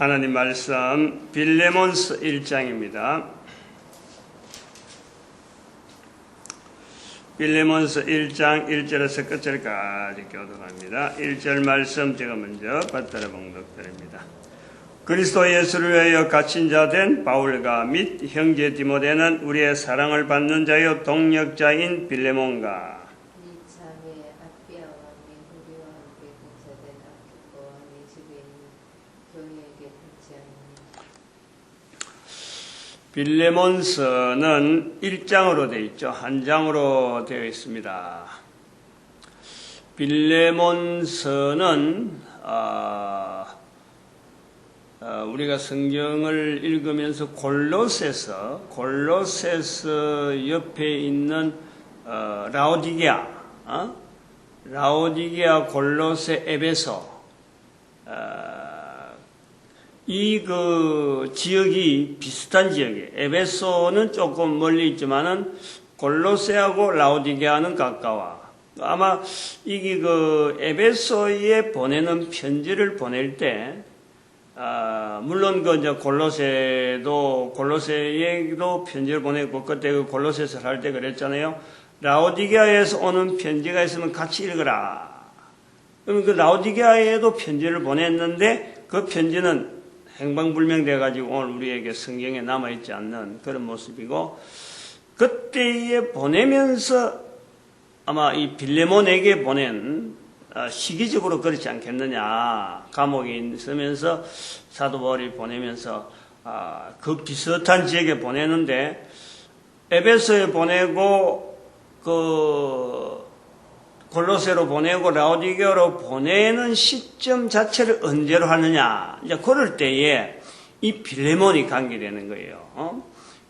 하나님 말씀 빌레몬서 1장입니다. 빌레몬서 1장 1절에서 끝절까지 교독합니다. 1절 말씀 제가 먼저 받들어 봉독드립니다. 그리스도 예수를 위하여 갇힌 자 된 바울과 및 형제 디모데는 우리의 사랑을 받는 자요 동력자인 빌레몬과 빌레몬서는 1장으로 되어 있죠. 한 장으로 되어 있습니다. 빌레몬서는 우리가 성경을 읽으면서 골로새서 옆에 있는 라오디게아, 골로새, 에베소 이 지역이 비슷한 지역이에요. 에베소는 조금 멀리 있지만은 골로새하고 라오디게아는 가까워. 아마 이게 에베소에 보내는 편지를 보낼 때, 물론 이제 골로새에도 편지를 보내고 그때 골로새서 할 때 그랬잖아요. 라오디게아에서 오는 편지가 있으면 같이 읽어라. 그러면 그 라오디게아에도 편지를 보냈는데 그 편지는 행방불명돼가지고 오늘 우리에게 성경에 남아있지 않는 그런 모습이고, 그때에 보내면서 아마 이 빌레몬에게 보낸 시기적으로 그렇지 않겠느냐. 감옥에 있으면서 사도 바울이 보내면서 그 비슷한 지역에 보내는데, 에베소에 보내고 골로새로 보내고 라오디게아로 보내는 시점 자체를 언제로 하느냐. 이제 그럴 때에 이 빌레몬이 관계되는 거예요.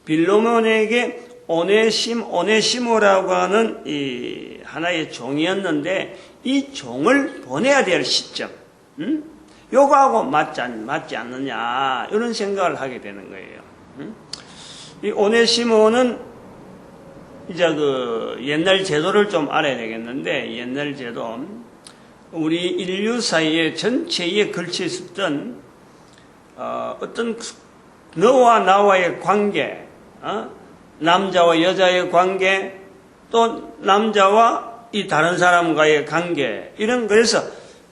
빌레몬에게 오네시모라고 하는 이 하나의 종이었는데 이 종을 보내야 될 시점, 요거하고 맞지 않느냐. 이런 생각을 하게 되는 거예요. 이 오네시모는 이제 옛날 제도를 좀 알아야 되겠는데, 옛날 제도, 우리 인류 사이에 전체에 걸쳐 있었던, 어떤 너와 나와의 관계, 남자와 여자의 관계, 또 남자와 이 다른 사람과의 관계, 이런, 그래서,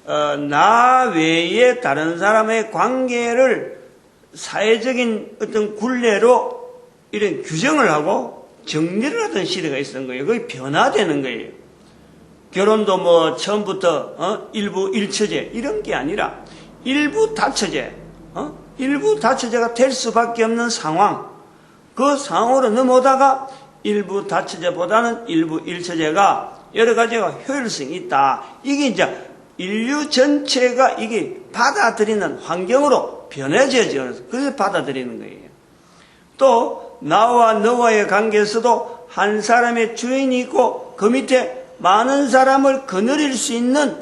나 외에 다른 사람의 관계를 사회적인 어떤 굴레로 이런 규정을 하고, 정리를 하던 시대가 있었던 거예요. 그게 변화되는 거예요. 결혼도 처음부터, 일부 일처제, 이런 게 아니라, 일부 다처제, 일부 다처제가 될 수밖에 없는 상황, 그 상황으로 넘어오다가 일부 다처제보다는 일부 일처제가 여러 가지가 효율성이 있다. 이게 이제 인류 전체가 이게 받아들이는 환경으로 변해져서 그래서 받아들이는 거예요. 또, 나와 너와의 관계에서도 한 사람의 주인이 있고 그 밑에 많은 사람을 거느릴 수 있는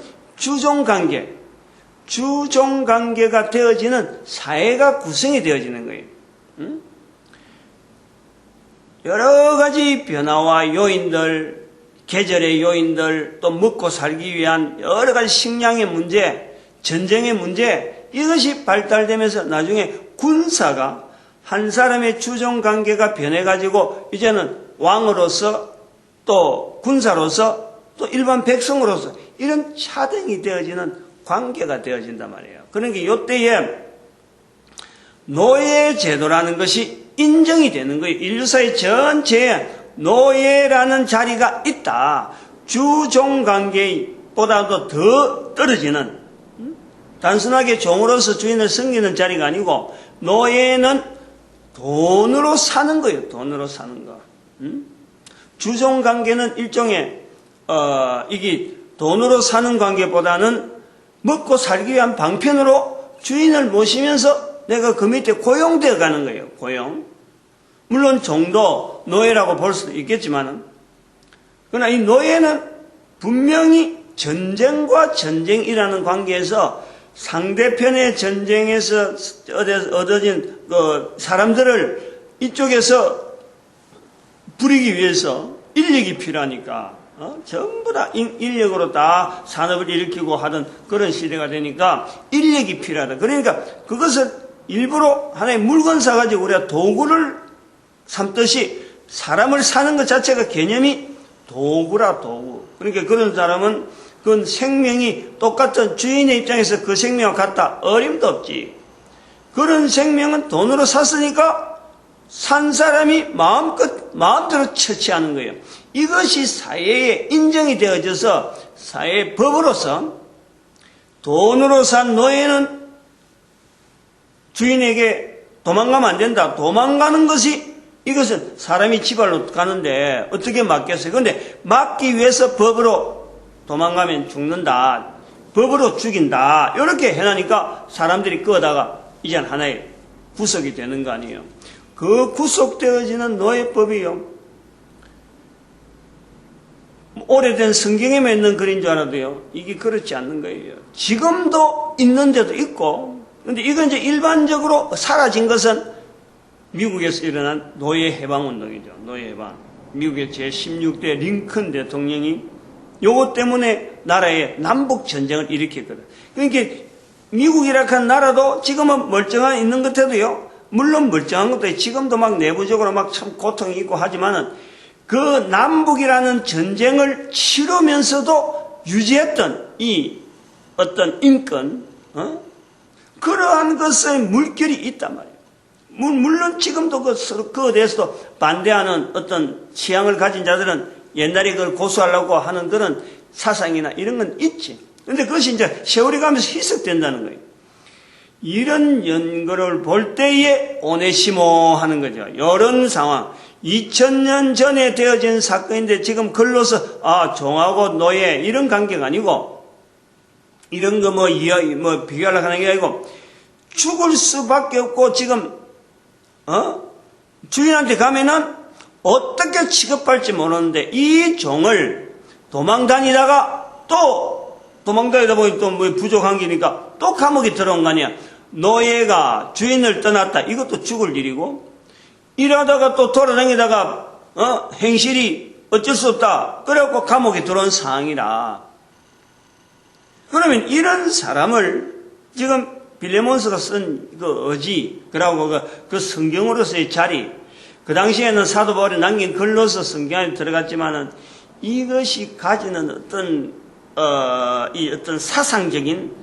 주종관계가 되어지는 사회가 구성이 되어지는 거예요. 여러 가지 변화와 요인들, 계절의 요인들, 또 먹고 살기 위한 여러 가지 식량의 문제, 전쟁의 문제, 이것이 발달되면서 나중에 군사가 한 사람의 주종관계가 변해가지고 이제는 왕으로서 또 군사로서 또 일반 백성으로서 이런 차등이 되어지는 관계가 되어진단 말이에요. 그러니까 이때에 노예제도라는 것이 인정이 되는 거예요. 인류사회 전체에 노예라는 자리가 있다. 주종관계보다도 더 떨어지는, 단순하게 종으로서 주인을 섬기는 자리가 아니고 노예는 돈으로 사는 거예요. 돈으로 사는 거. 주종관계는 일종의 이게 돈으로 사는 관계보다는 먹고 살기 위한 방편으로 주인을 모시면서 내가 그 밑에 고용되어 가는 거예요. 고용. 물론 종도 노예라고 볼 수도 있겠지만은, 그러나 이 노예는 분명히 전쟁과 전쟁이라는 관계에서 상대편의 전쟁에서 얻어진 사람들을 이쪽에서 부리기 위해서 인력이 필요하니까 전부 다 인력으로 다 산업을 일으키고 하던 그런 시대가 되니까 인력이 필요하다. 그러니까 그것을 일부러 하나의 물건 사가지고 우리가 도구를 삼듯이 사람을 사는 것 자체가 개념이 도구라, 도구. 그러니까 그런 사람은 그 생명이 똑같은 주인의 입장에서 그 생명과 같다. 어림도 없지. 그런 생명은 돈으로 샀으니까 산 사람이 마음대로 처치하는 거예요. 이것이 사회에 인정이 되어져서 사회의 법으로서 돈으로 산 노예는 주인에게 도망가면 안 된다. 도망가는 것이 이것은 사람이 지발로 가는데 어떻게 막겠어요? 그런데 막기 위해서 법으로 도망가면 죽는다. 법으로 죽인다. 이렇게 해놓으니까 사람들이 끄다가 이젠 하나의 구속이 되는 거 아니에요. 그 구속되어지는 노예법이요. 오래된 성경에만 있는 글인 줄 알아도요. 이게 그렇지 않는 거예요. 지금도 있는 데도 있고, 근데 이건 이제 일반적으로 사라진 것은 미국에서 일어난 노예 해방 운동이죠. 노예 해방. 미국의 제16대 링컨 대통령이 요것 때문에 나라에 남북 전쟁을 일으켰거든. 그러니까 미국이라 한 나라도 지금은 멀쩡한 있는 것 같아도요. 물론 멀쩡한 것도 지금도 막 내부적으로 막 참 고통이 있고 하지만은 그 남북이라는 전쟁을 치르면서도 유지했던 이 어떤 인권, 그러한 것의 물결이 있단 말이에요. 물론 지금도 그에 대해서도 반대하는 어떤 취향을 가진 자들은 옛날에 그걸 고수하려고 하는 그런 사상이나 이런 건 있지. 근데 그것이 이제 세월이 가면서 희석된다는 거예요. 이런 연거를 볼 때에 오네시모 하는 거죠. 이런 상황. 2000년 전에 되어진 사건인데 지금 글로서 종하고 노예 이런 관계가 아니고 이런 거 비교하려고 하는 게 아니고 죽을 수밖에 없고 지금 주인한테 가면은 어떻게 취급할지 모르는데 이 종을 도망다니다가 또 도망다니다 보니 또 뭐 부족한 게니까 또 감옥에 들어온 거 아니야. 노예가 주인을 떠났다. 이것도 죽을 일이고 일하다가 또 돌아다니다가 행실이 어쩔 수 없다. 그래갖고 감옥에 들어온 상황이라. 그러면 이런 사람을 지금 빌레몬스가 쓴 그 어지, 그러고 그 성경으로서의 자리, 그 당시에는 사도 바울이 남긴 글로서 성경 안에 들어갔지만은 이것이 가지는 어떤 사상적인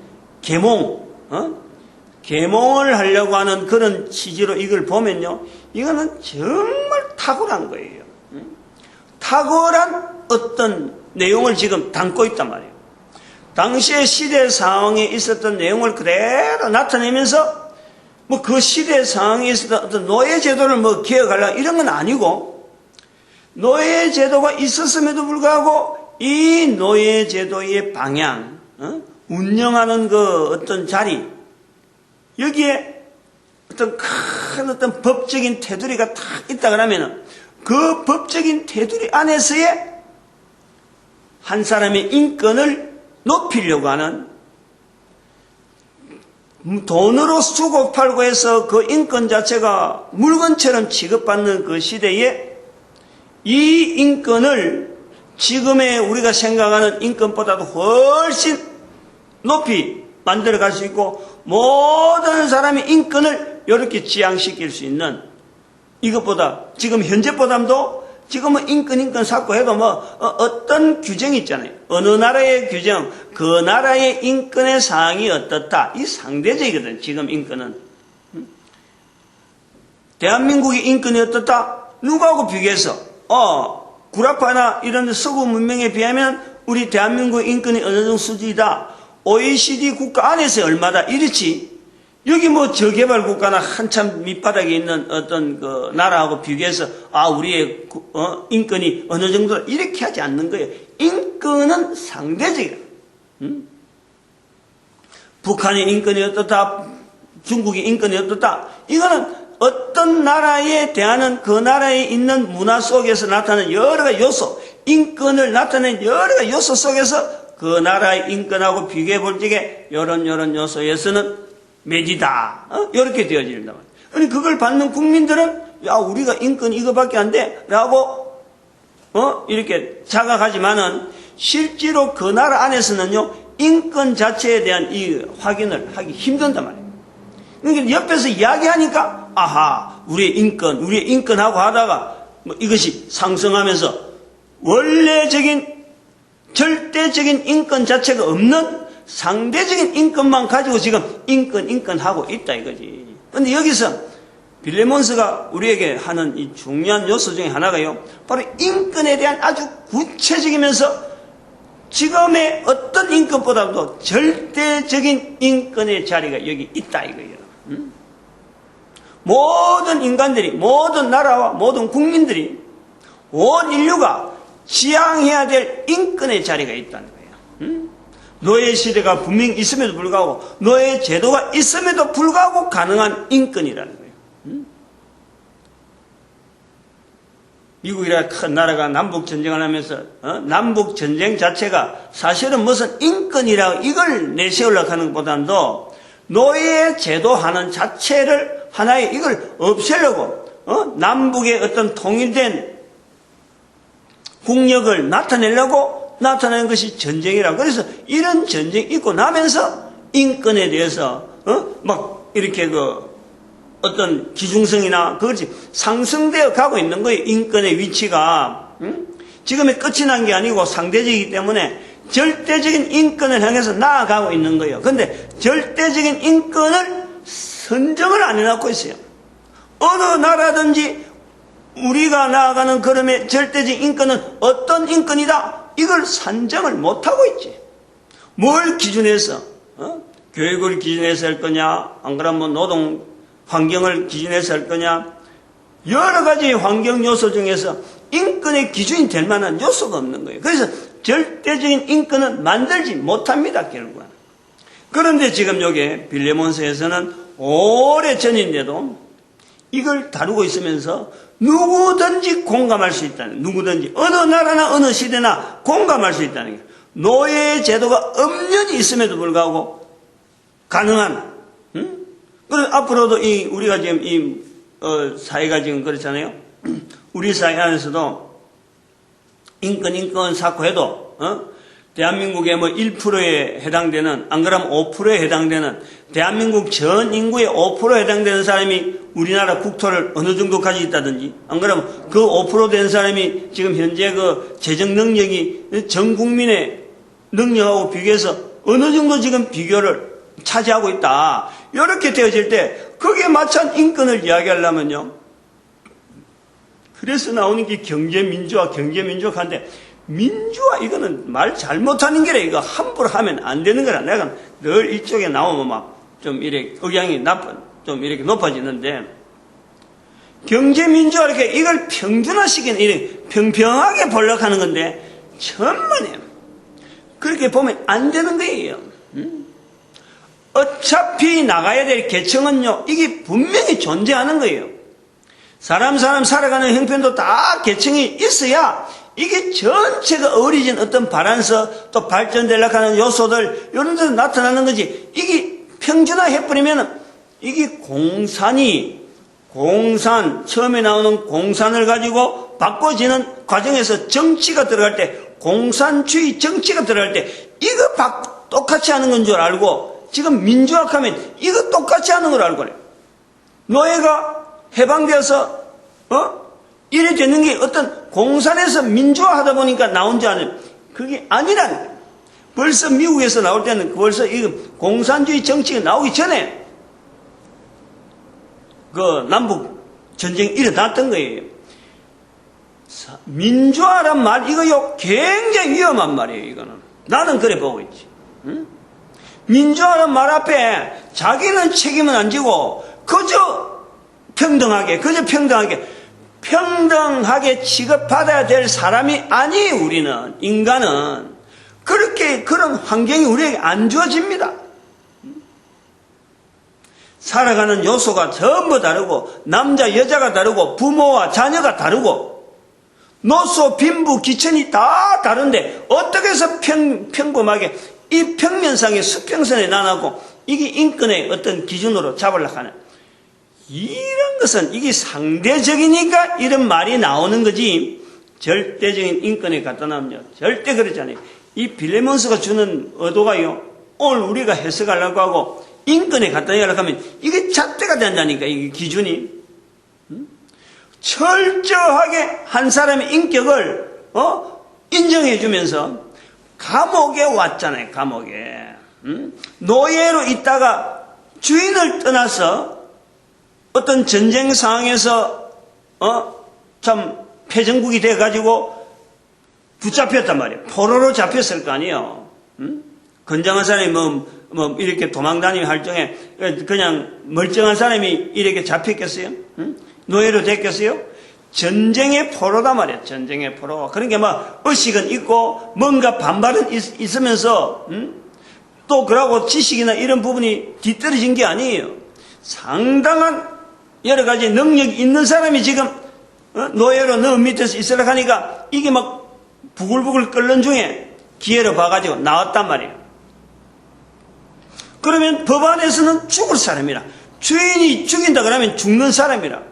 계몽을 하려고 하는 그런 취지로 이걸 보면요. 이거는 정말 탁월한 거예요. 탁월한 어떤 내용을 지금 담고 있단 말이에요. 당시의 시대 상황에 있었던 내용을 그대로 나타내면서 그 시대 상황에 있었던 어떤 노예 제도를 개혁하려고 이런 건 아니고 노예 제도가 있었음에도 불구하고 이 노예 제도의 방향, 운영하는 그 어떤 자리, 여기에 어떤 큰 법적인 테두리가 딱 있다 그러면은 그 법적인 테두리 안에서의 한 사람의 인권을 높이려고 하는 돈으로 주고 팔고 해서 그 인권 자체가 물건처럼 취급받는 그 시대에 이 인권을 지금의 우리가 생각하는 인권보다도 훨씬 높이 만들어 갈 수 있고 모든 사람의 인권을 이렇게 지향시킬 수 있는 이것보다 지금 현재보다도 지금은 인권 쌓고 해도 어떤 규정이 있잖아요. 어느 나라의 규정, 그 나라의 인권의 사항이 어떻다. 이 상대적이거든, 지금 인권은. 대한민국의 인권이 어떻다? 누구하고 비교해서? 구라파나 이런 서구 문명에 비하면 우리 대한민국의 인권이 어느 정도 수준이다. OECD 국가 안에서 얼마다 이렇지. 여기 저개발 국가나 한참 밑바닥에 있는 어떤 그 나라하고 비교해서 우리의 인권이 어느 정도 이렇게 하지 않는 거예요. 인권은 상대적이에요. 북한의 인권이 어떻다, 중국의 인권이 어떻다. 이거는 어떤 나라에 대하는 그 나라에 있는 문화 속에서 나타나는 여러 가지 요소, 인권을 나타내는 여러 가지 요소 속에서 그 나라의 인권하고 비교해 볼 적에 이런 요소에서는 매지다. 이렇게 되어진다. 아니, 그걸 받는 국민들은, 우리가 인권 이거밖에 안 돼. 라고, 이렇게 자각하지만은, 실제로 그 나라 안에서는요, 인권 자체에 대한 이 확인을 하기 힘든단 말이에요. 그러니까 옆에서 이야기하니까 아하, 우리의 인권하고 하다가 뭐 이것이 상승하면서 원래적인 절대적인 인권 자체가 없는 상대적인 인권만 가지고 지금 인권하고 있다 이거지. 근데 여기서 빌레몬스가 우리에게 하는 이 중요한 요소 중에 하나가요, 바로 인권에 대한 아주 구체적이면서 지금의 어떤 인권보다도 절대적인 인권의 자리가 여기 있다 이거예요. 모든 인간들이, 모든 나라와 모든 국민들이, 온 인류가 지향해야 될 인권의 자리가 있다는 거예요. 노예 시대가 분명히 있음에도 불구하고, 노예 제도가 있음에도 불구하고 가능한 인권이라는 거예요. 미국이라 큰 나라가 남북전쟁을 하면서 남북전쟁 자체가 사실은 무슨 인권이라고 이걸 내세우려고 하는 것보다도 노예 제도하는 자체를 하나의 이걸 없애려고 남북의 어떤 통일된 국력을 나타내려고 나타내는 것이 전쟁이라고. 그래서 이런 전쟁이 있고 나면서 인권에 대해서 막 이렇게 어떤 기중성이나 그것이 상승되어 가고 있는 거예요. 인권의 위치가. 지금의 끝이 난 게 아니고 상대적이기 때문에 절대적인 인권을 향해서 나아가고 있는 거예요. 근데 절대적인 인권을 선정을 안 해놓고 있어요. 어느 나라든지 우리가 나아가는 걸음의 절대적인 인권은 어떤 인권이다, 이걸 산정을 못하고 있지. 뭘 기준해서 교육을 기준해서 할 거냐, 안 그러면 노동 환경을 기준해서 할 거냐, 여러 가지 환경 요소 중에서 인권의 기준이 될 만한 요소가 없는 거예요. 그래서 절대적인 인권은 만들지 못합니다, 결국은. 그런데 지금 여기 빌레몬서에서는 오래전인데도 이걸 다루고 있으면서 누구든지 공감할 수 있다는, 누구든지 어느 나라나 어느 시대나 공감할 수 있다는 게, 노예 제도가 엄연히 있음에도 불구하고 가능한, 그래서 앞으로도 우리가 지금 사회가 지금 그렇잖아요. 우리 사회 안에서도 인권 쌓고 해도, 대한민국의 1%에 해당되는, 안 그러면 5%에 해당되는, 대한민국 전 인구의 5%에 해당되는 사람이 우리나라 국토를 어느 정도 가지고 있다든지, 안 그러면 그 5% 된 사람이 지금 현재 그 재정 능력이 전 국민의 능력하고 비교해서 어느 정도 지금 비교를 차지하고 있다. 이렇게 되어질 때 거기에 맞춘 인권을 이야기하려면요, 그래서 나오는 게 경제민주화 한데, 민주화 이거는 말 잘못하는 게래. 이거 함부로 하면 안 되는 거라. 내가 늘 이쪽에 나오면 막 좀 이렇게 의향이 좀 이렇게 높아지는데, 경제민주화 이렇게 이걸 평준화시키는, 이렇게 평평하게 보려고 하는 건데 천만에 그렇게 보면 안 되는 거예요. 어차피 나가야 될 계층은요, 이게 분명히 존재하는 거예요. 사람 살아가는 형편도 다 계층이 있어야 이게 전체가 어우러진 어떤 바란서, 또 발전되려고 하는 요소들, 이런 데서 나타나는 거지. 이게 평준화 해버리면 이게 공산, 처음에 나오는 공산을 가지고 바꿔지는 과정에서 정치가 들어갈 때, 공산주의 정치가 들어갈 때 이거 똑같이 하는 건 줄 알고, 지금 민주화하면 이거 똑같이 하는 걸 알고 그래. 노예가 해방되어서 이래 되는 게 어떤 공산에서 민주화하다 보니까 나온 줄 아는, 그게 아니라는 거예요. 벌써 미국에서 나올 때는 벌써 이 공산주의 정치가 나오기 전에 그 남북 전쟁이 일어났던 거예요. 민주화란 말, 이거요 굉장히 위험한 말이에요. 이거는 나는 그래 보고 있지. 민주화란 말 앞에 자기는 책임은 안 지고 그저 평등하게 취급받아야 될 사람이 아니에요. 우리는, 인간은 그런 환경이 우리에게 안 주어집니다. 살아가는 요소가 전부 다르고, 남자 여자가 다르고, 부모와 자녀가 다르고, 노소 빈부 기천이 다 다른데 어떻게 해서 평범하게 이 평면상의 수평선에 나눠고 이게 인권의 어떤 기준으로 잡으려고 하는, 이런 것은 이게 상대적이니까 이런 말이 나오는 거지, 절대적인 인권에 갖다 놓으면 절대 그렇지 않아요. 이 빌레몬스가 주는 의도가요, 오늘 우리가 해석하려고 하고 인권에 갖다 연락하면 이게 잣대가 된다니까, 이게 기준이. 철저하게 한 사람의 인격을, 인정해주면서 감옥에 왔잖아요, 감옥에. 노예로 있다가 주인을 떠나서 어떤 전쟁 상황에서, 참, 패전국이 돼가지고 붙잡혔단 말이에요. 포로로 잡혔을 거 아니에요. 건장한 사람이 이렇게 도망다니며 할 적에 그냥 멀쩡한 사람이 이렇게 잡혔겠어요? 노예로 됐겠어요? 전쟁의 포로다 말이에요. 전쟁의 포로. 그러니까 막 의식은 있고 뭔가 반발은 있으면서 또 그러고 지식이나 이런 부분이 뒤떨어진 게 아니에요. 상당한 여러 가지 능력이 있는 사람이 지금 노예로 너 밑에서 있으라 하니까 이게 막 부글부글 끓는 중에 기회를 봐가지고 나왔단 말이에요. 그러면 법안에서는 죽을 사람이라, 주인이 죽인다 그러면 죽는 사람이라,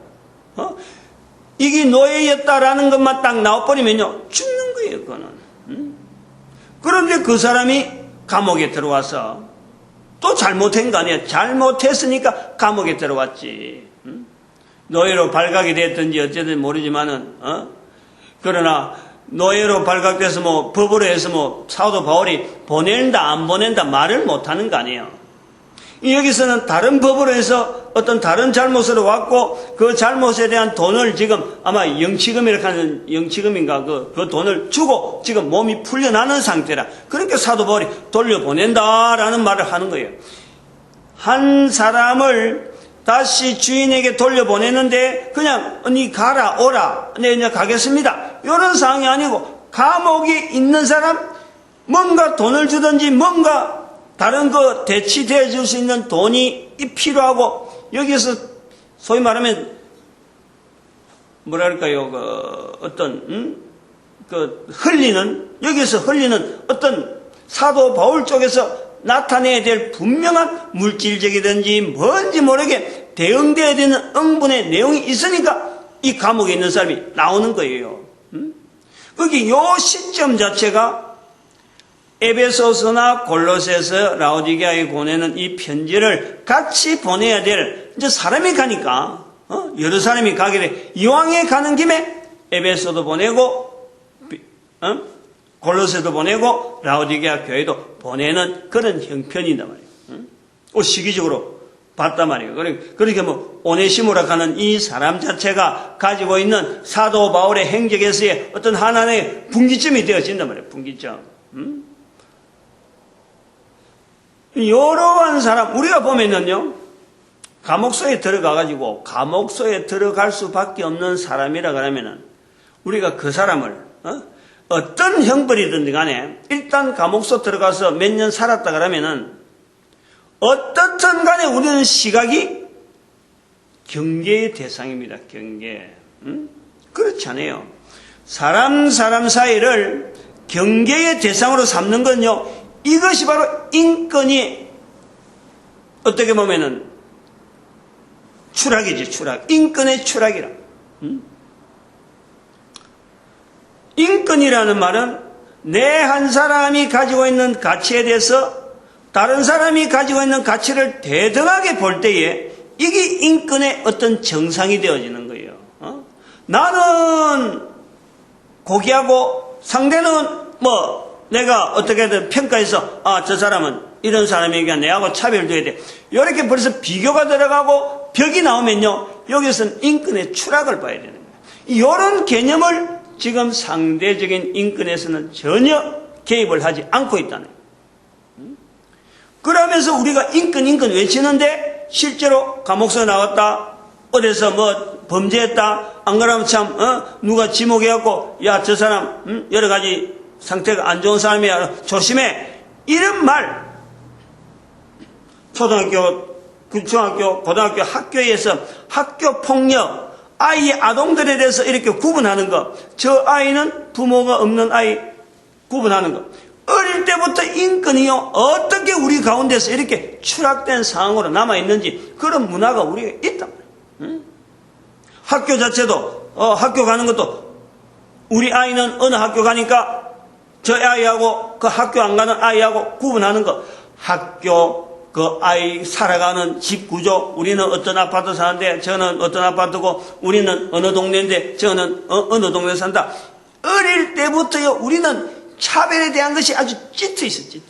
이게 노예였다라는 것만 딱 나와버리면요 죽는 거예요. 그거는. 그런데 그 사람이 감옥에 들어와서 또 잘못한 거 아니에요. 잘못했으니까 감옥에 들어왔지. 노예로 발각이 됐든지 어쨌든 모르지만은, 그러나 노예로 발각돼서 법으로 해서 사도 바울이 보낸다 안 보낸다 말을 못하는 거 아니에요. 여기서는 다른 법으로 해서 어떤 다른 잘못으로 왔고 그 잘못에 대한 돈을 지금 아마 영치금이라고 하는 영치금인가 그 돈을 주고 지금 몸이 풀려나는 상태라. 그러니까 사도 바울이 돌려보낸다라는 말을 하는 거예요. 한 사람을 다시 주인에게 돌려보내는데 그냥 니 가라 오라 네 이제 가겠습니다 이런 상황이 아니고 감옥에 있는 사람 뭔가 돈을 주든지 뭔가 다른 대치되어 줄 수 있는 돈이 필요하고 여기서 소위 말하면 뭐랄까요 여기서 흘리는 어떤 사도 바울 쪽에서 나타내야 될 분명한 물질적이든지 뭔지 모르게 대응되어야 되는 응분의 내용이 있으니까 이 감옥에 있는 사람이 나오는 거예요. 거기 요 시점 자체가 에베소서나 골로새서 라오디게아에 보내는 이 편지를 같이 보내야 될 이제 사람이 가니까 여러 사람이 가게 돼. 이왕에 가는 김에 에베소도 보내고 골로새도 보내고 라오디게아 교회도 보내는 그런 형편이단 말이에요. 시기적으로 봤단 말이에요. 그러니까 오네시모라 하는 이 사람 자체가 가지고 있는 사도 바울의 행적에서의 어떤 하나의 분기점이 되어진단 말이에요. 분기점. 이러한 사람 우리가 보면은요 감옥소에 들어가가지고 감옥소에 들어갈 수밖에 없는 사람이라 그러면은 우리가 그 사람을 어떤 형벌이든 간에 일단 감옥소 들어가서 몇 년 살았다 그러면은 어떻든 간에 우리는 시각이 경계의 대상입니다. 경계. 그렇지 않아요. 사람 사이를 경계의 대상으로 삼는 건요 이것이 바로 인권이 어떻게 보면은 추락이지, 추락. 인권의 추락이라. 인권이라는 말은 내 한 사람이 가지고 있는 가치에 대해서 다른 사람이 가지고 있는 가치를 대등하게 볼 때에 이게 인권의 어떤 정상이 되어지는 거예요. 나는 고귀하고 상대는 내가 어떻게든 평가해서 저 사람은 이런 사람이니까 내하고 차별돼야 돼. 이렇게 벌써 비교가 들어가고 벽이 나오면요 여기서는 인권의 추락을 봐야 되는 거예요. 이런 개념을 지금 상대적인 인권에서는 전혀 개입을 하지 않고 있다는 거예요. 그러면서 우리가 인권 외치는데 실제로 감옥서 나왔다 어디서 범죄했다 안 그러면 참 누가 지목해갖고 야 저 사람 여러 가지 상태가 안 좋은 사람이야 조심해 이런 말 초등학교 중학교 고등학교 학교에서 학교폭력 아이의 아동들에 대해서 이렇게 구분하는 거 저 아이는 부모가 없는 아이 구분하는 거 어릴 때부터 인권이요 어떻게 우리 가운데서 이렇게 추락된 상황으로 남아있는지 그런 문화가 우리가 있단 말이에요. 학교 자체도 학교 가는 것도 우리 아이는 어느 학교 가니까 저 아이하고 그 학교 안 가는 아이하고 구분하는 거 학교 그 아이 살아가는 집 구조, 우리는 어떤 아파트 사는데 저는 어떤 아파트고 우리는 어느 동네인데 저는 어느 동네 산다. 어릴 때부터요 우리는 차별에 대한 것이 아주 짙어 있어.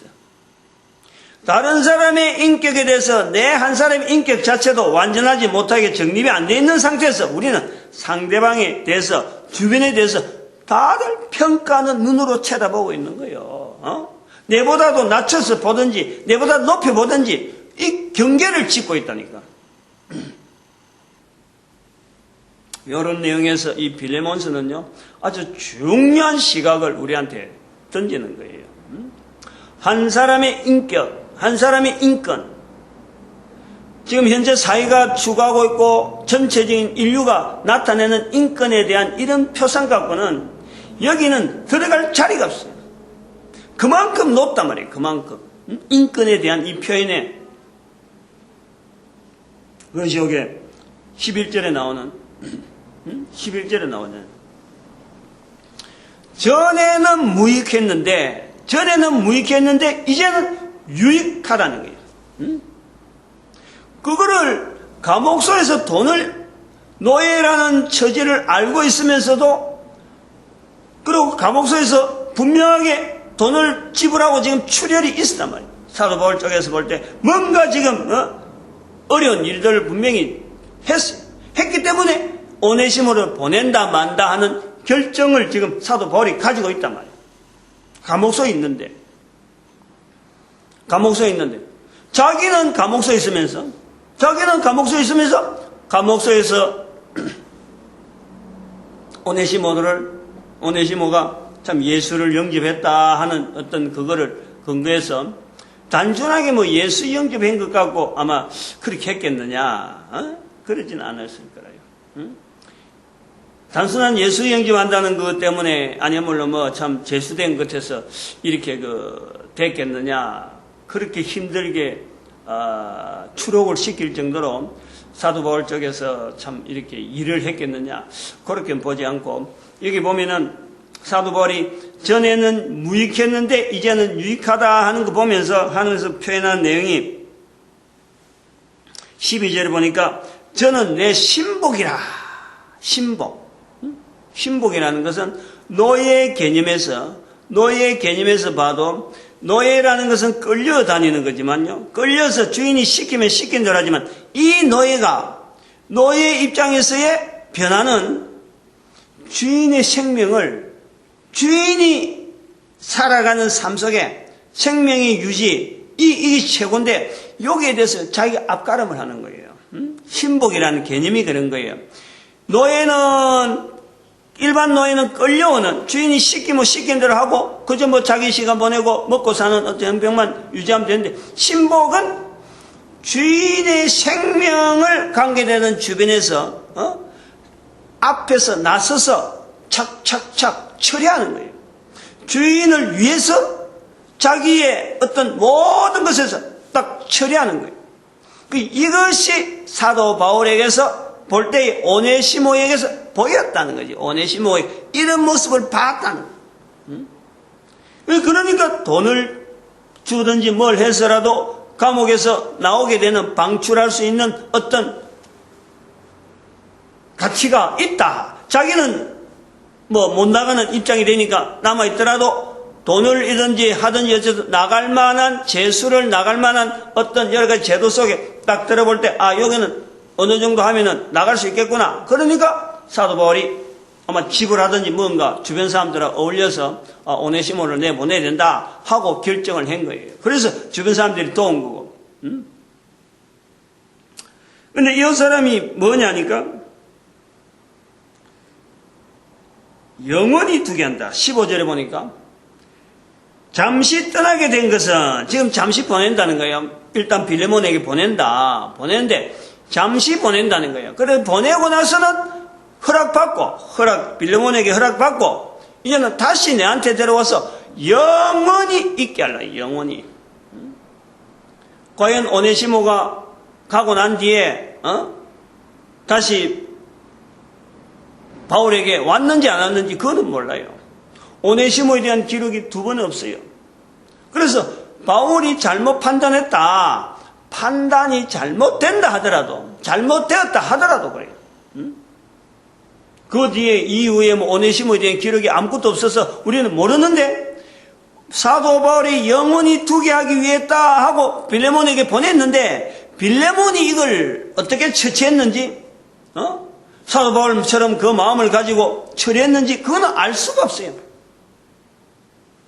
다른 사람의 인격에 대해서 내 한 사람의 인격 자체도 완전하지 못하게 정립이 안 돼 있는 상태에서 우리는 상대방에 대해서 주변에 대해서 다들 평가하는 눈으로 쳐다보고 있는 거예요. 내보다도 낮춰서 보든지 내보다 높이 보든지 이 경계를 짓고 있다니까. 이런 내용에서 이 빌레몬서는요 아주 중요한 시각을 우리한테 던지는 거예요. 한 사람의 인격, 한 사람의 인권, 지금 현재 사회가 추구하고 있고 전체적인 인류가 나타내는 인권에 대한 이런 표상 갖고는 여기는 들어갈 자리가 없어요. 그만큼 높단 말이에요. 그만큼 인권에 대한 이 표현에 그것이 여기 11절에 나오는 11절에 나오는 전에는 무익했는데 이제는 유익하다는 거예요. 그거를 감옥소에서 돈을 노예라는 처지를 알고 있으면서도 그리고 감옥소에서 분명하게 돈을 지불하고 지금 출혈이 있었단 말이에요. 사도 바울 쪽에서 볼 때 뭔가 지금 어려운 일들을 분명히 했기 때문에 오네시모를 보낸다 만다 하는 결정을 지금 사도 바울이 가지고 있단 말이에요. 감옥소에 있는데 자기는 감옥소에 있으면서 감옥소에서 오네시모가 참 예수를 영접했다 하는 어떤 그거를 근거해서 단순하게 뭐 예수 영접한 것 같고 아마 그렇게 했겠느냐? 그러지는 않았을 거라요. 단순한 예수 영접한다는 것 때문에 아니야말로 뭐 참 재수된 것 같아서 이렇게 됐겠느냐? 그렇게 힘들게 추록을 시킬 정도로 사도 바울 쪽에서 참 이렇게 일을 했겠느냐? 그렇게 보지 않고 여기 보면은 사도 바울이 전에는 무익했는데 이제는 유익하다 하는 거 보면서 하면서 표현한 내용이 12절에 보니까 저는 내 신복이라. 신복이라는 것은 노예 개념에서 봐도 노예라는 것은 끌려다니는 거지만요. 끌려서 주인이 시키면 시킨 대로 하지만 이 노예가 노예 입장에서의 변화는 주인의 생명을 주인이 살아가는 삶 속에 생명의 유지 이게 최고인데 여기에 대해서 자기가 앞가름을 하는 거예요. 신복이라는 개념이 그런 거예요. 일반 노예는 끌려오는 주인이 시키면 시킨 대로 하고 그저 뭐 자기 시간 보내고 먹고 사는 어떤 형평만 유지하면 되는데 신복은 주인의 생명을 관계되는 주변에서 앞에서 나서서 착착착 처리하는 거예요. 주인을 위해서 자기의 어떤 모든 것에서 딱 처리하는 거예요. 이것이 사도 바울에게서 볼 때 오네시모에게서 보였다는 거지. 오네시모의 이런 모습을 봤다는 거예요. 그러니까 돈을 주든지 뭘 해서라도 감옥에서 나오게 되는 방출할 수 있는 어떤 가치가 있다. 자기는 뭐 못 나가는 입장이 되니까 남아있더라도 돈을 이든지 하든지 어쨌든 나갈 만한 재수를 나갈 만한 어떤 여러 가지 제도 속에 딱 들어볼 때 여기는 어느 정도 하면은 나갈 수 있겠구나. 그러니까 사도 바울이 아마 지불하든지 뭔가 주변 사람들하고 어울려서 오네시모를 내보내야 된다 하고 결정을 한 거예요. 그래서 주변 사람들이 도운 거고. 근데 이 사람이 뭐냐니까 영원히 두게 한다. 15절에 보니까 잠시 떠나게 된 것은 지금 잠시 보낸다는 거예요. 일단 빌레몬에게 보내는데 잠시 보낸다는 거예요. 그래 보내고 나서는 빌레몬에게 허락받고 이제는 다시 내한테 데려와서 영원히 있게 하라. 영원히. 과연 오네시모가 가고 난 뒤에 다시 바울에게 왔는지 안 왔는지 그거는 몰라요. 오네시모에 대한 기록이 2번 없어요. 그래서 바울이 잘못 판단했다. 판단이 잘못된다 하더라도, 잘못되었다 하더라도 그래요. 그 뒤에 이후에 뭐 오네시모에 대한 기록이 아무것도 없어서 우리는 모르는데, 사도 바울이 영원히 두게 하기 위했다 하고 빌레몬에게 보냈는데, 빌레몬이 이걸 어떻게 처치했는지, 사도 바울처럼 그 마음을 가지고 처리했는지 그거는 알 수가 없어요.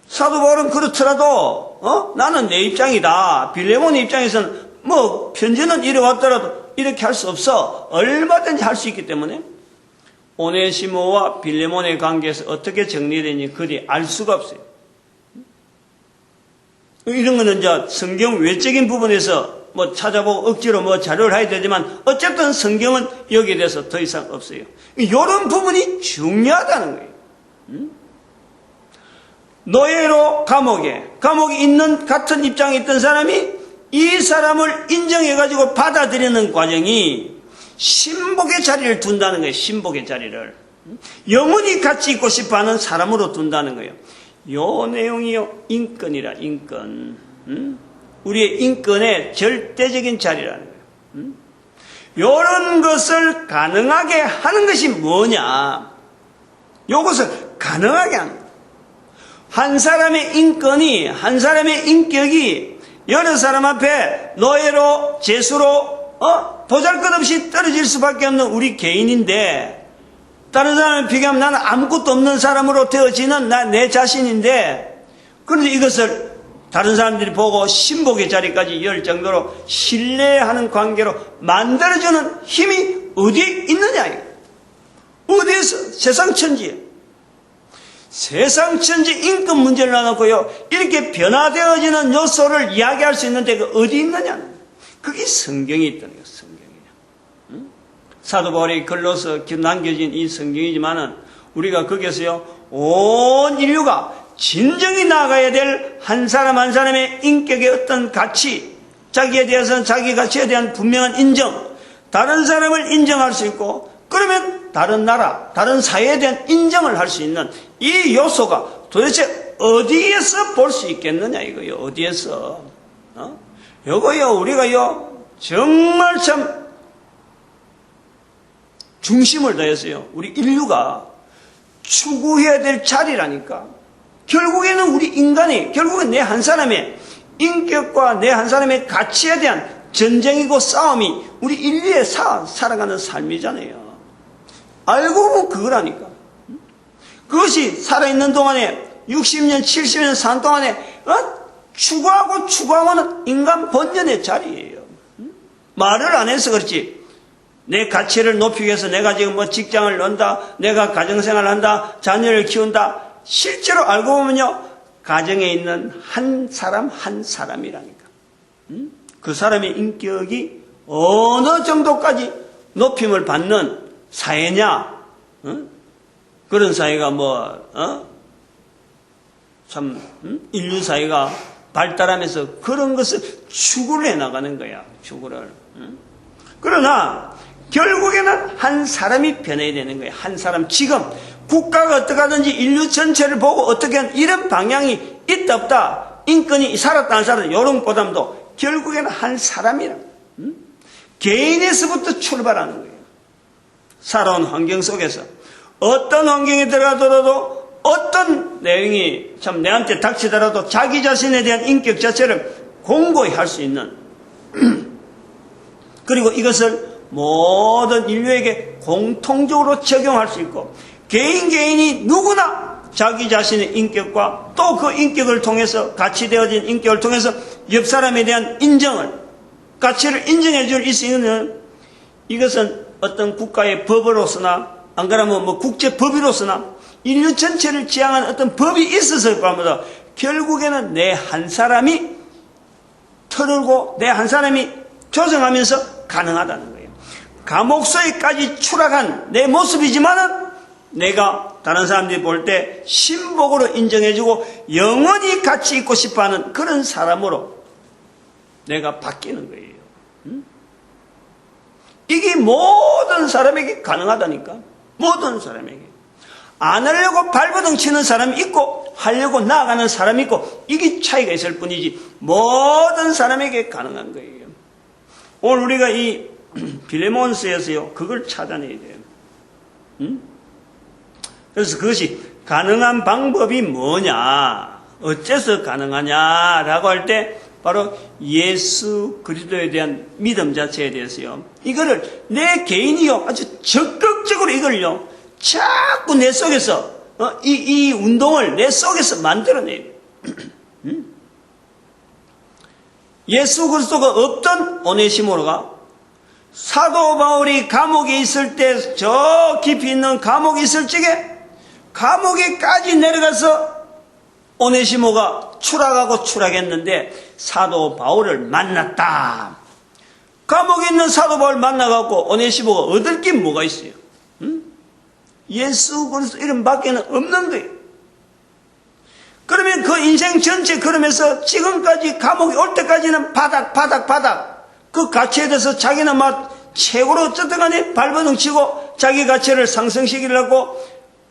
사도 바울은 그렇더라도 나는 내 입장이다. 빌레몬의 입장에서는 뭐 편지는 이래 왔더라도 이렇게 할 수 없어. 얼마든지 할 수 있기 때문에 오네시모와 빌레몬의 관계에서 어떻게 정리되는지 그리 알 수가 없어요. 이런 거는 이제 성경 외적인 부분에서 뭐 찾아보고 억지로 뭐 자료를 해야 되지만 어쨌든 성경은 여기에 대해서 더 이상 없어요. 이런 부분이 중요하다는 거예요. 노예로 감옥에 있는 같은 입장에 있던 사람이 이 사람을 인정해가지고 받아들이는 과정이 신복의 자리를 둔다는 거예요. 신복의 자리를. 영원히 같이 있고 싶어하는 사람으로 둔다는 거예요. 요 내용이요. 인권이라 인권. 우리의 인권의 절대적인 자리라는 거예요. 요런 것을 가능하게 하는 것이 뭐냐. 요것을 가능하게 하는 거예요. 한 사람의 인권이, 한 사람의 인격이 여러 사람 앞에 노예로, 죄수로, 보잘것없이 떨어질 수밖에 없는 우리 개인인데, 다른 사람에 비교하면 나는 아무것도 없는 사람으로 되어지는 내 자신인데, 그런데 이것을 다른 사람들이 보고 신복의 자리까지 열 정도로 신뢰하는 관계로 만들어주는 힘이 어디에 있느냐. 어디에서? 세상 천지에. 세상 천지 인권 문제를 놔놓고요, 이렇게 변화되어지는 요소를 이야기할 수 있는 데가 어디 있느냐. 그게 성경이 있다는 거예요. 성경이냐. 사도 바울이 글로서 남겨진 이 성경이지만은 우리가 거기에서요, 온 인류가 진정히 나아가야 될 한 사람 한 사람의 인격의 어떤 가치, 자기에 대해서는 자기 가치에 대한 분명한 인정, 다른 사람을 인정할 수 있고, 그러면 다른 나라, 다른 사회에 대한 인정을 할 수 있는 이 요소가 도대체 어디에서 볼 수 있겠느냐 이거요. 어디에서? 요거요, 우리가요, 정말 참 중심을 다해서요, 우리 인류가 추구해야 될 자리라니까. 결국에는 우리 인간이, 결국엔 내 한 사람의 인격과 내 한 사람의 가치에 대한 전쟁이고 싸움이 우리 인류의 살아가는 삶이잖아요. 알고 보면 그거라니까. 그것이 살아있는 동안에 60년, 70년 산 동안에 추구하고는 인간 본연의 자리예요. 말을 안 해서 그렇지. 내 가치를 높이기 위해서 내가 지금 뭐 직장을 넣는다, 내가 가정생활을 한다, 자녀를 키운다. 실제로 알고 보면요, 가정에 있는 한 사람 한 사람이라니까. 그 사람의 인격이 어느 정도까지 높임을 받는 사회냐? 그런 사회가 인류 사회가 발달하면서 그런 것을 추구를 해나가는 거야. 추구를. 그러나 결국에는 한 사람이 변해야 되는 거야. 한 사람. 지금 국가가 어떻게 하든지 인류 전체를 보고 어떻게 하는 이런 방향이 있다 없다. 인권이 살았다 안 살았다. 이런 보담도 결국에는 한 사람이라. 개인에서부터 출발하는 거예요. 살아온 환경 속에서 어떤 환경에 들어가더라도 어떤 내용이 참 내한테 닥치더라도 자기 자신에 대한 인격 자체를 공고히 할 수 있는 그리고 이것을 모든 인류에게 공통적으로 적용할 수 있고 개인이 누구나 자기 자신의 인격과 또 그 인격을 통해서 가치되어진 인격을 통해서 옆 사람에 대한 인정을 가치를 인정해 줄 수 있는 이것은 어떤 국가의 법으로서나 안 그러면 뭐 국제법으로서나 인류 전체를 지향하는 어떤 법이 있어서 그럽니다. 결국에는 내 한 사람이 털고 내 한 사람이 조정하면서 가능하다는 거예요. 감옥소에까지 추락한 내 모습이지만은 내가 다른 사람들이 볼 때 신복으로 인정해주고 영원히 같이 있고 싶어하는 그런 사람으로 내가 바뀌는 거예요. 이게 모든 사람에게 가능하다니까. 모든 사람에게. 안 하려고 발버둥 치는 사람이 있고 하려고 나아가는 사람이 있고 이게 차이가 있을 뿐이지 모든 사람에게 가능한 거예요. 오늘 우리가 이 빌레몬스에서요, 그걸 찾아내야 돼요. 그래서 그것이 가능한 방법이 뭐냐, 어째서 가능하냐라고 할 때 바로 예수 그리스도에 대한 믿음 자체에 대해서요, 이거를 내 개인이요 아주 적극적으로 이걸요 자꾸 내 속에서 이 운동을 내 속에서 만들어내요. 예수 그리스도가 없던 오네시모로가 사도 바울이 감옥에 있을 때, 저 깊이 있는 감옥에 있을 적에 감옥에까지 내려가서 오네시모가 추락하고 추락했는데 사도 바울을 만났다. 감옥에 있는 사도 바울을 만나갖고 오네시모가 얻을 게 뭐가 있어요? 예수 그리스도 이름 밖에는 없는 거예요. 그러면 그 인생 전체 그러면서 지금까지 감옥에 올 때까지는 바닥 그 가치에 대해서 자기는 막 최고로 어쨌든 간에 발버둥 치고 자기 가치를 상승시키려고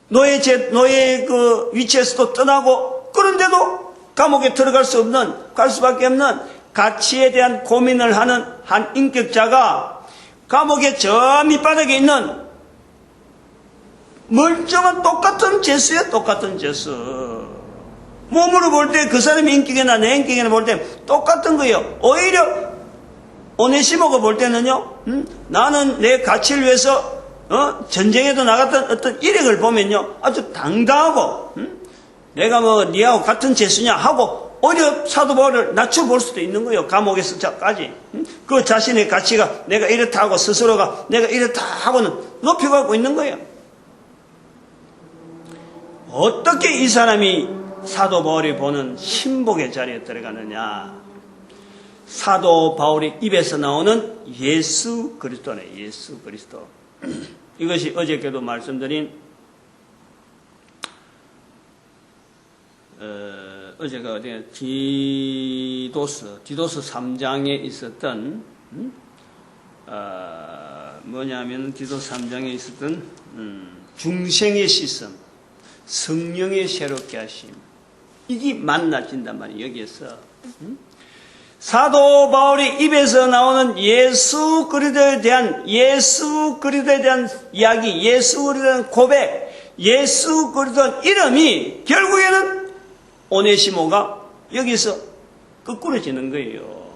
노예 그 위치에서도 떠나고, 그런데도 감옥에 들어갈 수 없는, 갈 수밖에 없는 가치에 대한 고민을 하는 한 인격자가 감옥의 저 밑바닥에 있는 멀쩡한 똑같은 죄수예요. 똑같은 죄수. 몸으로 볼 때 그 사람의 인격이나 내 인격이나 볼 때 똑같은 거예요. 오히려 오네시모가 볼 때는요, 나는 내 가치를 위해서 전쟁에도 나갔던 어떤 이력을 보면요, 아주 당당하고, 내가 뭐 니하고 같은 죄수냐 하고 오히려 사도 바울을 낮춰볼 수도 있는 거예요. 감옥에서까지 그 자신의 가치가 내가 이렇다 하고 스스로가 내가 이렇다 하고는 높여가고 있는 거예요. 어떻게 이 사람이 사도 바울이 보는 신복의 자리에 들어가느냐? 사도 바울의 입에서 나오는 예수 그리스도네. 예수 그리스도. 이것이 어저께도 말씀드린 어제가 어디에 디도스 3장에 있었던 뭐냐면 디도스 3장에 있었던 중생의 시선, 성령의 새롭게 하심, 이게 만나진단 말이에요. 여기에서 사도 바울의 입에서 나오는 예수 그리스도에 대한 이야기, 예수 그리스도에 대한 고백, 예수 그리스도 이름이 결국에는 오네시모가 여기서 거꾸러지는 거예요.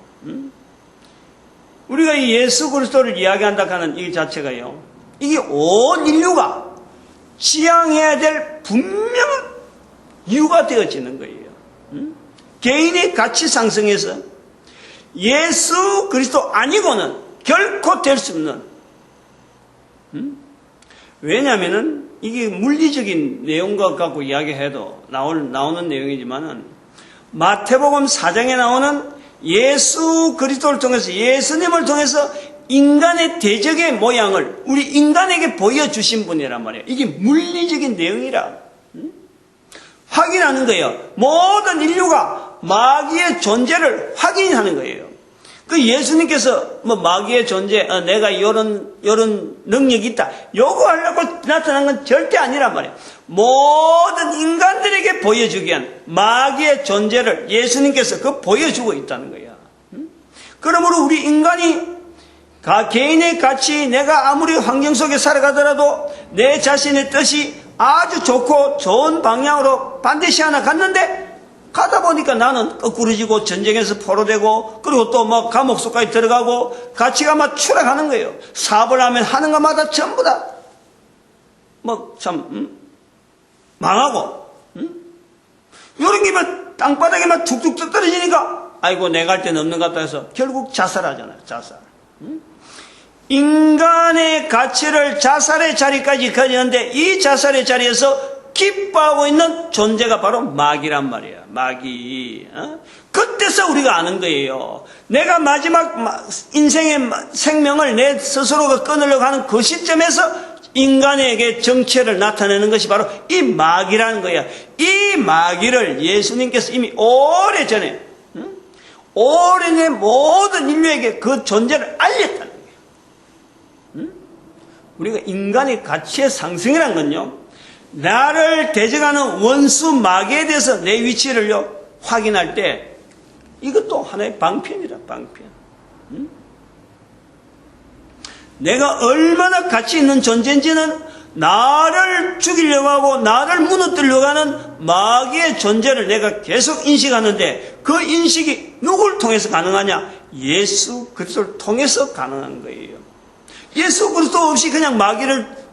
우리가 이 예수 그리스도를 이야기한다 하는 이 자체가요, 이게 온 인류가 지향해야 될 분명한 이유가 되어지는 거예요. 개인의 가치 상승에서 예수 그리스도 아니고는 결코 될 수 없는, 왜냐하면은 이게 물리적인 내용과 갖고 이야기해도 나오는 내용이지만은 마태복음 4장에 나오는 예수 그리스도를 통해서, 예수님을 통해서 인간의 대적의 모양을 우리 인간에게 보여주신 분이란 말이에요. 이게 물리적인 내용이라 확인하는 거예요. 모든 인류가 마귀의 존재를 확인하는 거예요. 그 예수님께서 뭐 마귀의 존재, 내가 이런 능력이 있다, 요거 하려고 나타난 건 절대 아니란 말이에요. 모든 인간들에게 보여주기 위한 마귀의 존재를 예수님께서 그 보여주고 있다는 거야. 그러므로 우리 인간이 개인의 가치, 내가 아무리 환경 속에 살아가더라도 내 자신의 뜻이 아주 좋고 좋은 방향으로 반드시 하나 갔는데, 가다 보니까 나는 거꾸로지고 전쟁에서 포로되고, 그리고 또 막 감옥 속까지 들어가고 가치가 막 추락하는 거예요. 사업을 하면 하는 것마다 전부 다 뭐 참 망하고, 이런 게 막 땅바닥에 막 툭툭 떨어지니까 아이고 내가 할 데는 없는 것 같다 해서 결국 자살하잖아요. 자살. 인간의 가치를 자살의 자리까지 가지는데, 이 자살의 자리에서 기뻐하고 있는 존재가 바로 마귀란 말이야. 마귀. 그때서 우리가 아는 거예요. 내가 마지막 인생의 생명을 내 스스로가 끊으려고 하는 그 시점에서 인간에게 정체를 나타내는 것이 바로 이 마귀라는 거야. 이 마귀를 예수님께서 이미 오래전에 모든 인류에게 그 존재를 알렸다는 거예요. 우리가 인간의 가치의 상승이란 건요, 나를 대적하는 원수 마귀에 대해서 내 위치를요 확인할 때, 이것도 하나의 방편이라. 방편. 내가 얼마나 가치 있는 존재인지는 나를 죽이려고 하고 나를 무너뜨리려고 하는 마귀의 존재를 내가 계속 인식하는데, 그 인식이 누굴 통해서 가능하냐? 예수 그리스도를 통해서 가능한 거예요. 예수 그리스도 없이 그냥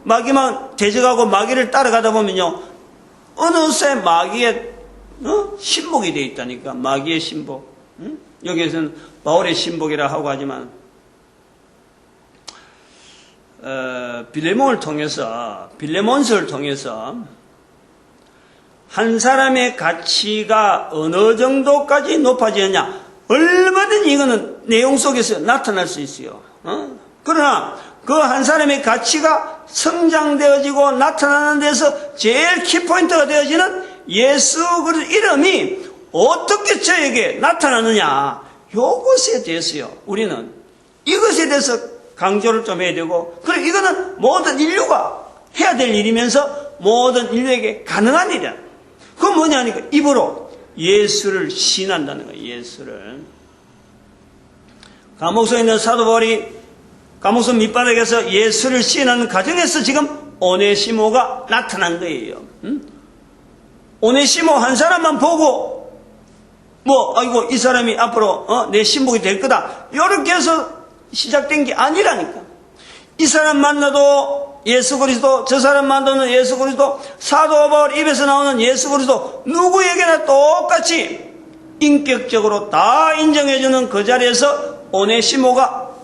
마귀만 대적하고 마귀를 따라가다 보면요, 어느새 마귀의 신복이 되어 있다니까. 마귀의 신복. 여기에서는 바울의 신복이라 하고 하지만, 빌레몬서를 통해서 한 사람의 가치가 어느 정도까지 높아지느냐, 얼마든지 이거는 내용 속에서 나타날 수 있어요. 그러나 그 한 사람의 가치가 성장되어지고 나타나는 데서 제일 키포인트가 되어지는 예수 그리스도 이름이 어떻게 저에게 나타나느냐, 이것에 대해서요, 우리는 이것에 대해서 강조를 좀 해야 되고, 그리고 이거는 모든 인류가 해야 될 일이면서 모든 인류에게 가능한 일이야. 그건 뭐냐니까, 입으로 예수를 시인한다는 거예요. 예수를. 감옥소에 있는 사도 바울이 감옥소 밑바닥에서 예수를 시인하는 과정에서 지금 오네시모가 나타난 거예요. 오네시모 한 사람만 보고 아이고 이 사람이 앞으로 내 신복이 될 거다, 이렇게 해서 시작된 게 아니라니까. 이 사람 만나도 예수 그리스도, 저 사람 만나도 예수 그리스도, 사도 바울 입에서 나오는 예수 그리스도, 누구에게나 똑같이 인격적으로 다 인정해주는 그 자리에서 오네시모가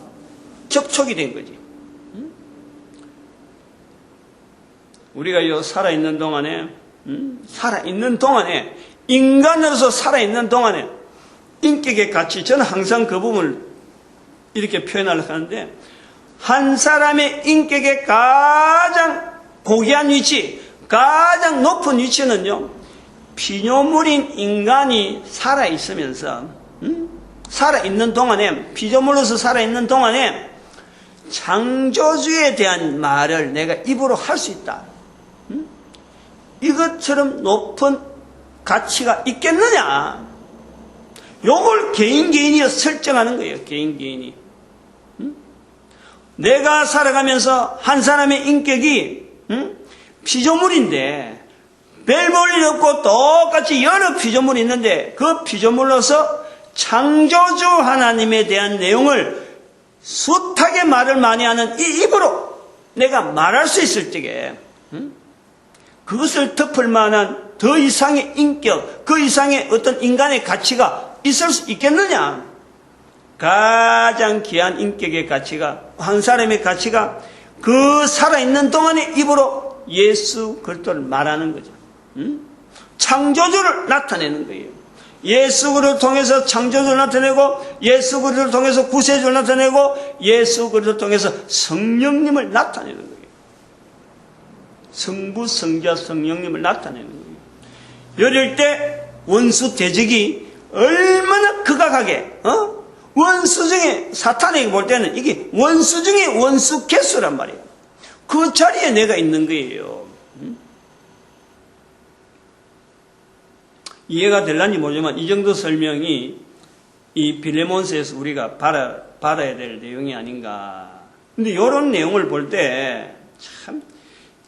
접촉이 된 거지. 우리가 살아있는 동안에, 인간으로서 살아있는 동안에 인격의 가치, 저는 항상 그 부분을 이렇게 표현하려고 하는데, 한 사람의 인격의 가장 고귀한 위치, 가장 높은 위치는요, 피조물인 인간이 살아있으면서, 살아있는 동안에, 피조물로서 살아있는 동안에 창조주에 대한 말을 내가 입으로 할 수 있다. 이것처럼 높은 가치가 있겠느냐? 요걸 개인이 설정하는 거예요. 개인이. 내가 살아가면서 한 사람의 인격이 피조물인데, 별 볼 일 없고 똑같이 여러 피조물이 있는데, 그 피조물로서 창조주 하나님에 대한 내용을 숱하게 말을 많이 하는 이 입으로 내가 말할 수 있을 적에, 그것을 덮을 만한 더 이상의 인격, 그 이상의 어떤 인간의 가치가 있을 수 있겠느냐? 가장 귀한 인격의 가치가, 한 사람의 가치가 그 살아있는 동안의 입으로 예수 그리스도를 말하는 거죠. 창조주를 나타내는 거예요. 예수 그리스도를 통해서 창조주를 나타내고, 예수 그리스도를 통해서 구세주를 나타내고, 예수 그리스도를 통해서 성령님을 나타내는 거예요. 성부, 성자, 성령님을 나타내는 거예요. 이럴 때 원수 대적이 얼마나 극악하게, 원수 중에, 사탄에게 볼 때는 이게 원수 중에 원수 개수란 말이에요. 그 자리에 내가 있는 거예요. 이해가 될란지 모르지만 이 정도 설명이 이 빌레몬서에서 우리가 받아야 될 내용이 아닌가. 근데 이런 내용을 볼 때 참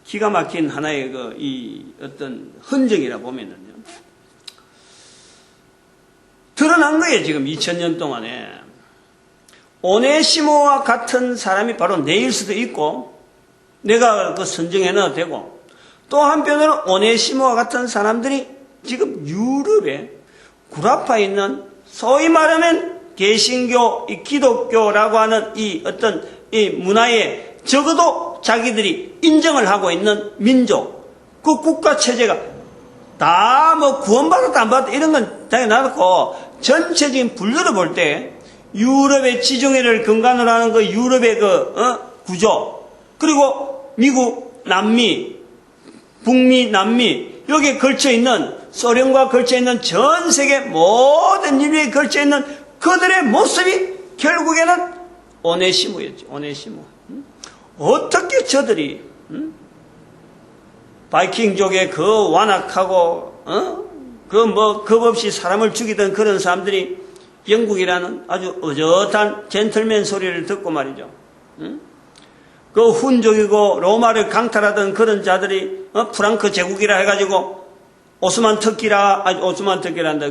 기가 막힌 하나의 이 어떤 흔적이라 보면은요, 드러난 거예요. 지금 2000년 동안에 오네시모와 같은 사람이 바로 내일 수도 있고, 내가 선정해 놔도 되고, 또 한편으로 오네시모와 같은 사람들이 지금 유럽에 구라파에 있는, 소위 말하면 개신교, 이 기독교라고 하는 이 어떤 이 문화에 적어도 자기들이 인정을 하고 있는 민족, 그 국가 체제가 다 구원받았다 안 받았다 이런 건 당연히 놔뒀고, 전체적인 분류를 볼 때 유럽의 지중해를 근간으로 하는 그 유럽의 구조, 그리고 미국, 남미, 북미, 남미, 여기에 걸쳐있는, 소련과 걸쳐있는 전 세계 모든 인류에 걸쳐있는 그들의 모습이 결국에는 오네시모였죠. 오네시모. 어떻게 저들이 바이킹족의 그 완악하고 겁 없이 사람을 죽이던 그런 사람들이 영국이라는 아주 어젓한 젠틀맨 소리를 듣고 말이죠. 그 훈족이고 로마를 강탈하던 그런 자들이 프랑크 제국이라 해가지고 오스만 터키란다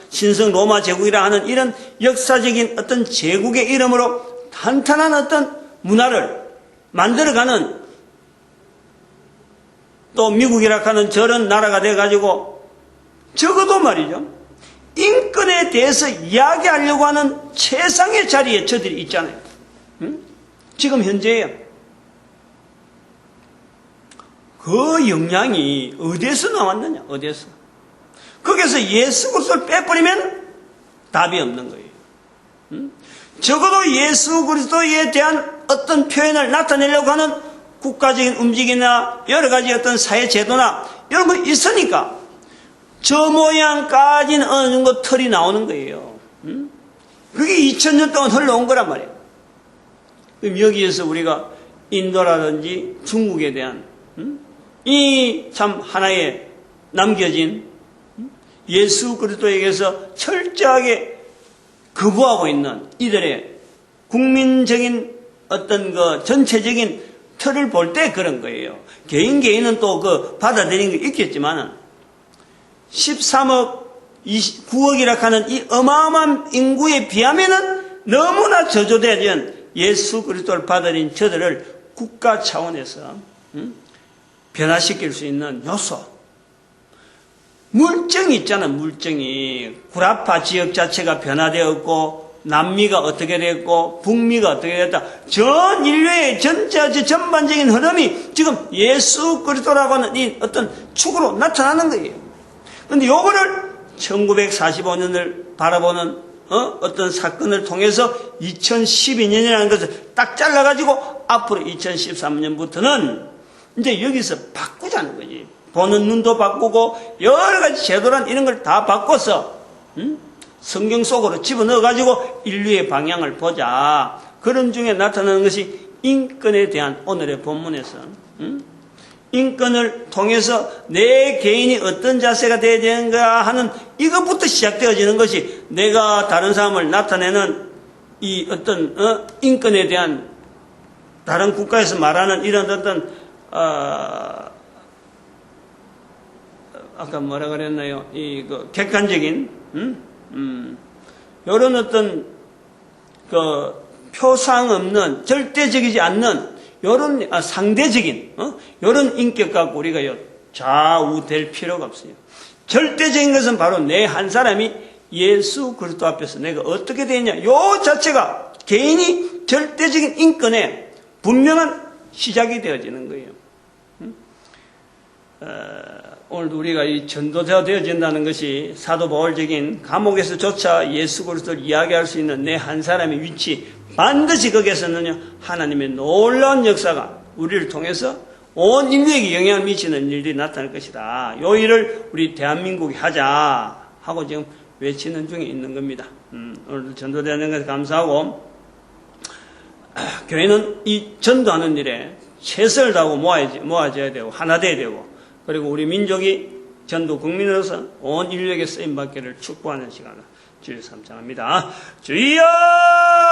신성 로마 제국이라 하는 이런 역사적인 어떤 제국의 이름으로 탄탄한 어떤 문화를 만들어가는 또 미국이라 하는 저런 나라가 돼가지고 적어도 말이죠. 인권에 대해서 이야기하려고 하는 최상의 자리에 저들이 있잖아요. 지금 현재예요. 그 역량이 어디에서 나왔느냐? 어디에서? 거기서 예수 그리스도를 빼버리면 답이 없는 거예요. 적어도 예수 그리스도에 대한 어떤 표현을 나타내려고 하는 국가적인 움직임이나 여러 가지 어떤 사회 제도나 이런 거 있으니까 저 모양까지는 어느 정도 털이 나오는 거예요. 그게 2000년 동안 흘러온 거란 말이에요. 그럼 여기에서 우리가 인도라든지 중국에 대한 이 참 하나의 남겨진 예수 그리스도에게서 철저하게 거부하고 있는 이들의 국민적인 어떤 그 전체적인 틀을 볼 때 그런 거예요. 개인은 또 그 받아들이는 게 있겠지만은 13억 9억이라 하는 이 어마어마한 인구에 비하면은 너무나 저조되어진 예수 그리스도를 받아들인 저들을 국가 차원에서 변화시킬 수 있는 요소. 물정이 있잖아, 물정이. 구라파 지역 자체가 변화되었고, 남미가 어떻게 됐고, 북미가 어떻게 됐다. 전 인류의 전반적인 흐름이 지금 예수 그리스도라고 하는 이 어떤 축으로 나타나는 거예요. 근데 요거를 1945년을 바라보는 어떤 사건을 통해서 2012년이라는 것을 딱 잘라가지고 앞으로 2013년부터는 이제 여기서 바꾸자는 거지. 보는 눈도 바꾸고 여러 가지 제도란 이런 걸 다 바꿔서 성경 속으로 집어넣어가지고 인류의 방향을 보자. 그런 중에 나타나는 것이 인권에 대한 오늘의 본문에서 인권을 통해서 내 개인이 어떤 자세가 되어야 되는가 하는 이것부터 시작되어지는 것이 내가 다른 사람을 나타내는 이 어떤 인권에 대한 다른 국가에서 말하는 이런 어떤 아까 뭐라 그랬나요? 그 객관적인 이런 어떤 그 표상 없는 절대적이지 않는 요런 상대적인 요런 인격 갖고 우리가 좌우될 필요가 없어요. 절대적인 것은 바로 내 한 사람이 예수 그리스도 앞에서 내가 어떻게 되냐 요 자체가 개인이 절대적인 인권의 분명한 시작이 되어지는 거예요. 오늘도 우리가 이 전도자가 되어진다는 것이 사도 바울적인 감옥에서조차 예수 그리스도를 이야기할 수 있는 내 한 사람의 위치, 반드시 거기에서는요 하나님의 놀라운 역사가 우리를 통해서 온 인류에게 영향을 미치는 일들이 나타날 것이다. 요 일을 우리 대한민국이 하자 하고 지금 외치는 중에 있는 겁니다. 오늘도 전도되는 것에 감사하고 교회는 이 전도하는 일에 최선을 다하고 모아져야 되고 하나 돼야 되고 그리고 우리 민족이 전도 국민으로서 온 인류에게 쓰임받기를 축복하는 시간을 주여 삼창합니다. 주여!